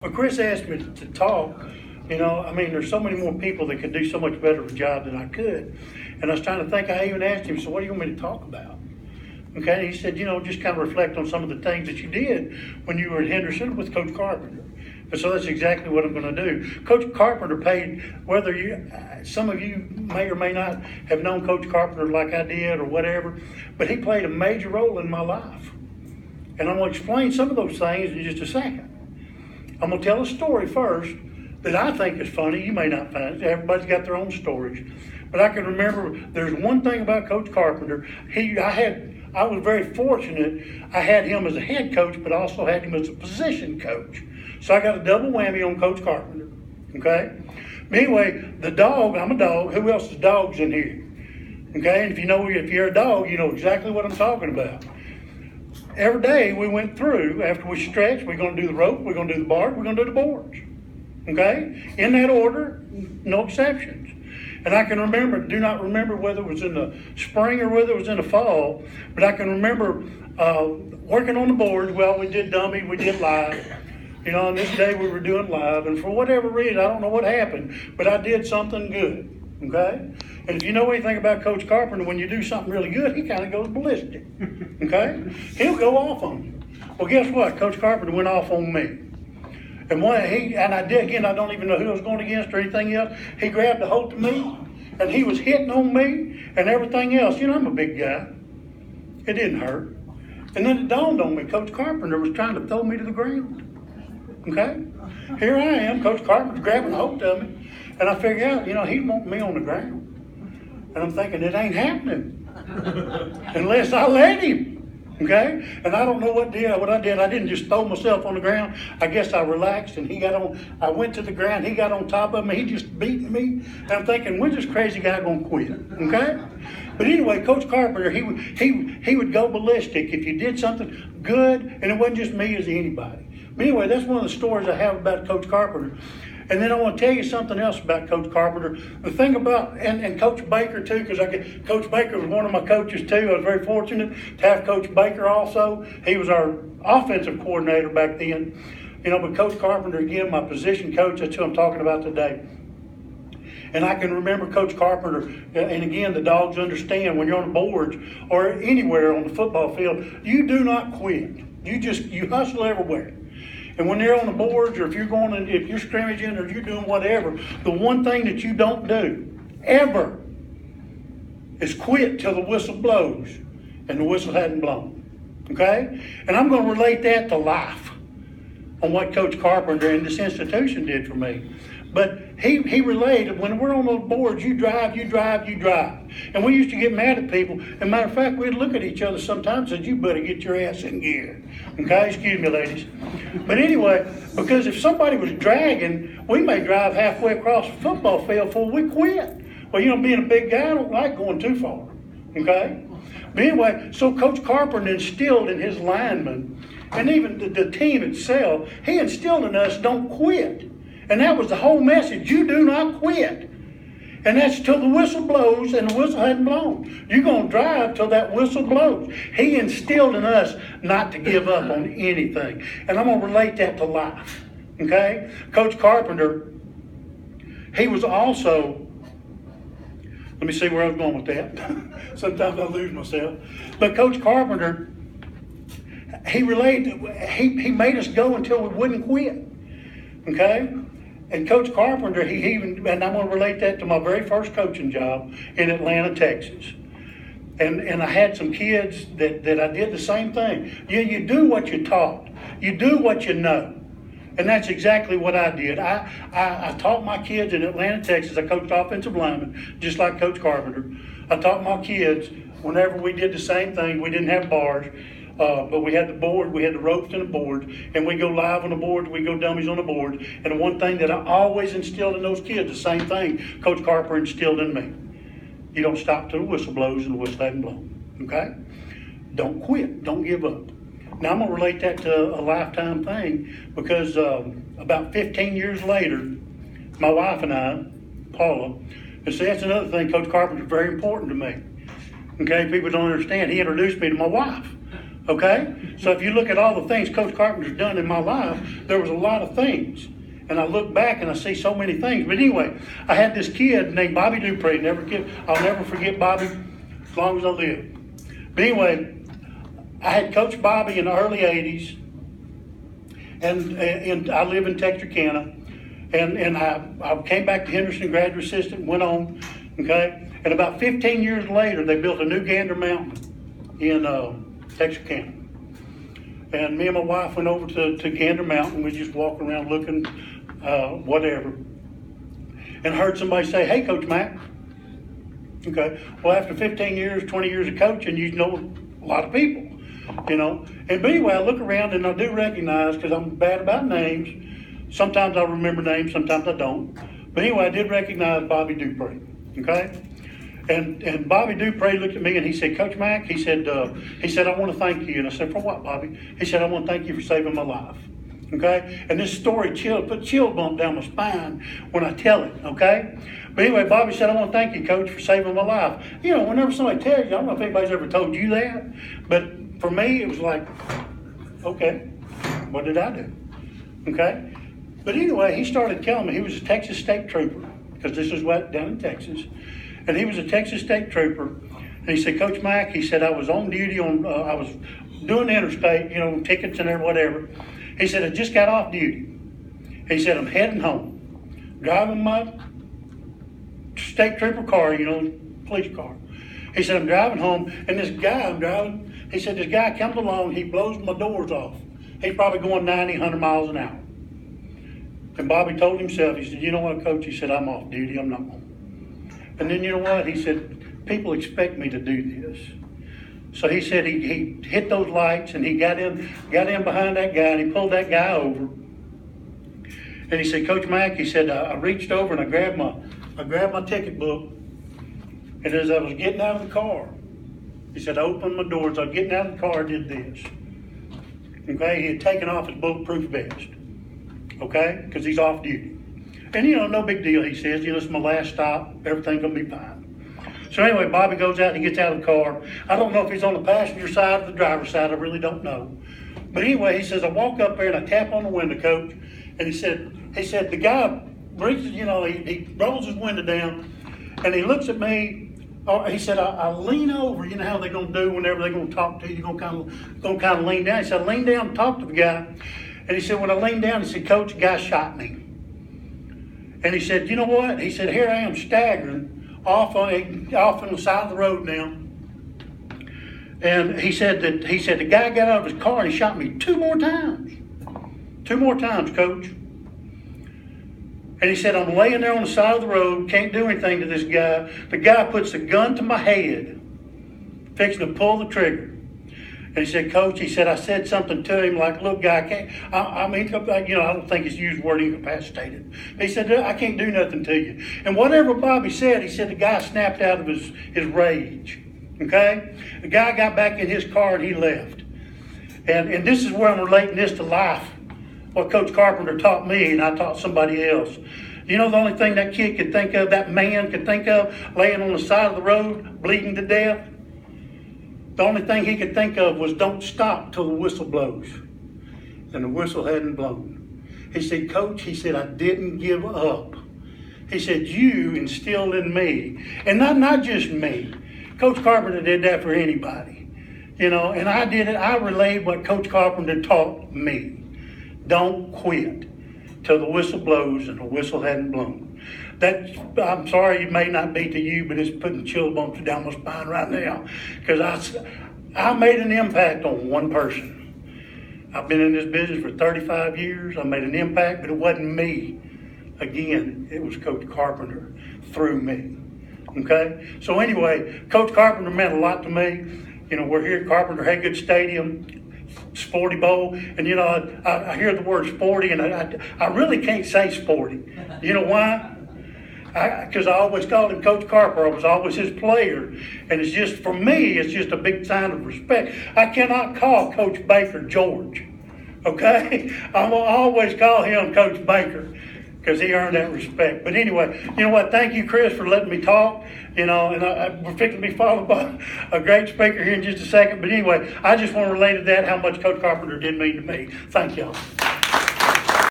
But Chris asked me to talk. I mean, there's so many more people that could do so much better of a job than I could. And I was trying to think, I even asked him, so what do you want me to talk about? Okay, and he said, just kind of reflect on some of the things that you did when you were at Henderson with Coach Carpenter. And so that's exactly what I'm going to do. Coach Carpenter paid, some of you may or may not have known Coach Carpenter like I did or whatever, but he played a major role in my life. And I'm going to explain some of those things in just a second. I'm going to tell a story first that I think is funny. You may not find it. Everybody's got their own stories. But I can remember there's one thing about Coach Carpenter. I was very fortunate. I had him as a head coach, but also had him as a position coach. So I got a double whammy on Coach Carpenter. Okay? But anyway, the dog, I'm a dog. Who else is dogs in here? Okay? And if you're a dog, you know exactly what I'm talking about. Every day we went through, after we stretched, we're going to do the rope, we're going to do the bar, we're going to do the boards. Okay? In that order, no exceptions. And I can do not remember whether it was in the spring or whether it was in the fall, but I can remember working on the boards. Well, we did dummy, we did live. And this day we were doing live, and for whatever reason, I don't know what happened, but I did something good. Okay? And if you know anything about Coach Carpenter, when you do something really good, he kind of goes ballistic. Okay? He'll go off on you. Well, guess what? Coach Carpenter went off on me. And I did, again, I don't even know who I was going against or anything else. He grabbed a hold of me, and he was hitting on me and everything else. I'm a big guy. It didn't hurt. And then it dawned on me, Coach Carpenter was trying to throw me to the ground. Okay? Here I am, Coach Carpenter's grabbing a hold of me. And I figure out, he wants me on the ground. And I'm thinking, it ain't happening unless I let him. Okay? And I don't know what I did. I didn't just throw myself on the ground. I guess I relaxed and I went to the ground. He got on top of me. He just beat me. And I'm thinking, when's this crazy guy going to quit? Okay? But anyway, Coach Carpenter, he would go ballistic if you did something good, and it wasn't just me, it was anybody. But anyway, that's one of the stories I have about Coach Carpenter. And then I want to tell you something else about Coach Carpenter. The thing about, and Coach Baker too, because Coach Baker was one of my coaches too. I was very fortunate to have Coach Baker also. He was our offensive coordinator back then. But Coach Carpenter, again, my position coach, that's who I'm talking about today. And I can remember Coach Carpenter, and again, the dogs understand when you're on the boards or anywhere on the football field, you do not quit. You hustle everywhere. And when they're on the boards, or if you're scrimmaging, or you're doing whatever, the one thing that you don't do, ever, is quit till the whistle blows. And the whistle hadn't blown. Okay? And I'm going to relate that to life on what Coach Carpenter and this institution did for me. But he related, when we're on those boards, you drive. And we used to get mad at people. As a matter of fact, we'd look at each other sometimes and said, you better get your ass in gear. Okay? Excuse me, ladies. But anyway, because if somebody was dragging, we may drive halfway across the football field before we quit. Well, being a big guy, I don't like going too far. Okay? But anyway, so Coach Carpenter instilled in his linemen, and even the team itself, he instilled in us, don't quit. And that was the whole message. You do not quit. And that's till the whistle blows, and the whistle hadn't blown. You're going to drive till that whistle blows. He instilled in us not to give up on anything. And I'm going to relate that to life. Okay? Coach Carpenter, he was also, let me see where I was going with that. Sometimes I lose myself. But Coach Carpenter, he made us go until we wouldn't quit. Okay? And Coach Carpenter, and I'm going to relate that to my very first coaching job in Atlanta, Texas. And I had some kids that I did the same thing. You do what you're taught. You do what you know. And that's exactly what I did. I taught my kids in Atlanta, Texas. I coached offensive linemen, just like Coach Carpenter. I taught my kids whenever we did the same thing. We didn't have bars. But we had the board, we had the ropes and the board, and we go live on the board, we go dummies on the board. And the one thing that I always instilled in those kids, the same thing Coach Carpenter instilled in me. You don't stop till the whistle blows, and the whistle hasn't blown. Okay? Don't quit. Don't give up. Now I'm going to relate that to a lifetime thing, because about 15 years later, my wife and I, Paula, and see, that's another thing, Coach Carpenter is very important to me. Okay? People don't understand. He introduced me to my wife. Okay? So if you look at all the things Coach Carpenter's done in my life, there was a lot of things. And I look back and I see so many things. But anyway, I had this kid named Bobby Dupree. I'll never forget Bobby as long as I live. But anyway, I had coached Bobby in the early 80s. And I live in Texarkana. And I came back to Henderson, graduate assistant, went on. Okay? And about 15 years later, they built a new Gander Mountain in Texarkana. And me and my wife went over to Gander Mountain. We just walked around looking, whatever. And heard somebody say, "Hey, Coach Mack." Okay. Well, after 15 years, 20 years of coaching, you know a lot of people, you know. And but anyway, I look around and I do recognize, because I'm bad about names. Sometimes I remember names, sometimes I don't. But anyway, I did recognize Bobby Dupree. Okay. And Bobby Dupree looked at me and he said, "Coach Mack," he said, "I want to thank you." And I said, "For what, Bobby?" He said, "I want to thank you for saving my life." Okay? And this story put chill bump down my spine when I tell it, okay? But anyway, Bobby said, "I want to thank you, Coach, for saving my life." You know, whenever somebody tells you, I don't know if anybody's ever told you that, but for me, it was like, okay, what did I do? Okay? But anyway, he started telling me he was a Texas State Trooper, because this is what down in Texas. And he was a Texas State Trooper. And he said, "Coach Mack," he said, "I was on duty I was doing the interstate, you know, tickets and whatever." He said, "I just got off duty." He said, "I'm heading home, driving my state trooper car, you know, police car." He said, "I'm driving home, and this guy I'm driving," he said, "this guy comes along, he blows my doors off. He's probably going 90, 100 miles an hour." And Bobby told himself, he said, "You know what, Coach?" He said, "I'm off duty, I'm not home." And then you know what? He said, "People expect me to do this." So he said he hit those lights and he got in behind that guy and he pulled that guy over. And he said, "Coach Mack," he said, I reached over and I grabbed my ticket book. And as I was getting out of the car, he said, I opened my doors. I was getting out of the car, I did this. Okay, he had taken off his bulletproof vest. Okay, because he's off duty. And you know, no big deal, he says. You know, it's my last stop. Everything's going to be fine. So anyway, Bobby goes out and he gets out of the car. I don't know if he's on the passenger side or the driver's side. I really don't know. But anyway, he says, I walk up there and I tap on the window, Coach. And he said, the guy reaches, you know, he rolls his window down and he looks at me. He said, I lean over. You know how they're going to do whenever they're going to talk to you. You're going to kind of lean down. He said, I lean down and talk to the guy. And he said, when I leaned down, he said, "Coach, the guy shot me." And he said, "You know what?" He said, "Here I am staggering off on the side of the road now." And he said, the guy got out of his car and he shot me 2 more times. 2 more times, Coach. And he said, I'm laying there on the side of the road, can't do anything to this guy. The guy puts the gun to my head, fixing to pull the trigger. And he said, "Coach," he said, I said something to him like, "Look, guy, I don't think he's used the word incapacitated." He said, "I can't do nothing to you." And whatever Bobby said, he said the guy snapped out of his rage. Okay? The guy got back in his car and he left. And this is where I'm relating this to life. What Coach Carpenter taught me and I taught somebody else. You know the only thing that kid could think of, that man could think of, laying on the side of the road, bleeding to death? The only thing he could think of was, don't stop till the whistle blows. And the whistle hadn't blown. He said, "Coach," he said, "I didn't give up." He said, "You instilled in me," and not just me. Coach Carpenter did that for anybody. You know, and I did it. I relayed what Coach Carpenter taught me. Don't quit till the whistle blows, and the whistle hadn't blown. I'm sorry it may not be to you, but it's putting chill bumps down my spine right now. Because I made an impact on one person. I've been in this business for 35 years. I made an impact, but it wasn't me. Again, it was Coach Carpenter through me. Okay? So anyway, Coach Carpenter meant a lot to me. You know, we're here at Carpenter Haygood Stadium, Sporty Bowl, and you know, I hear the word sporty, and I really can't say sporty. You know why? Because I always called him Coach Carper. I was always his player. And it's just, for me, it's just a big sign of respect. I cannot call Coach Baker George. Okay? I will always call him Coach Baker. because he earned that respect. But anyway, you know what? Thank you, Chris, for letting me talk. You know, and we're fixing to be followed by a great speaker here in just a second. But anyway, I just want to relate to that how much Coach Carpenter did mean to me. Thank y'all.